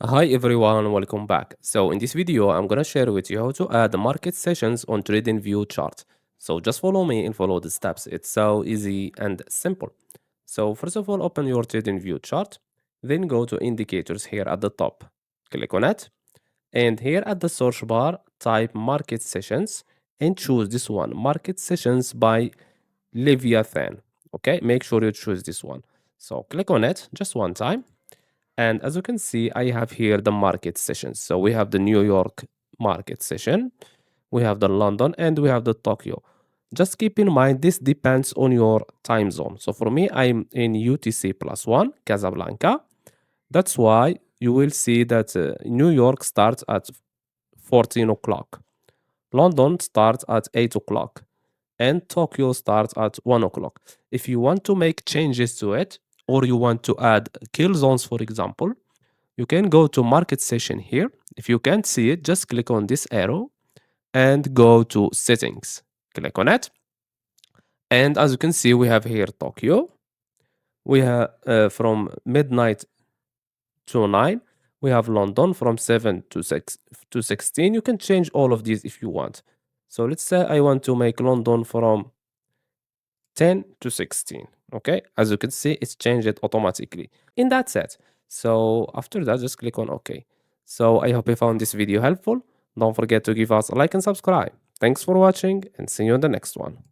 Hi everyone, welcome back. So in this video, I'm gonna share with you how to add the market sessions on TradingView chart. So just follow me and follow the steps. It's so easy and simple. So first of all, open your TradingView chart, then go to indicators here at the top. Click on it, and here at the search bar, type market sessions and choose this one, market sessions by Leviathan. Okay, make sure you choose this one. So click on it just one time and as you can see, I have here the market sessions. So we have the New York market session, we have the London, and we have the Tokyo. Just keep in mind, this depends on your time zone. So for me, I'm in UTC plus one, Casablanca. That's why you will see that New York starts at 14 o'clock. London starts at 8 o'clock and Tokyo starts at 1 o'clock. If you want to make changes to it, or you want to add kill zones, for example, you can go to market session here. If you can't see it, just click on this arrow and go to settings. Click on it. And as you can see, we have here Tokyo. We have from midnight to 9. We have London from 7 to 6 to 16. You can change all of these if you want. So let's say I want to make London from 10 to 16. Okay, as you can see, it's changed it automatically. In that set. So after that, just click on OK. So I hope you found this video helpful. Don't forget to give us a like and subscribe. Thanks for watching and see you in the next one.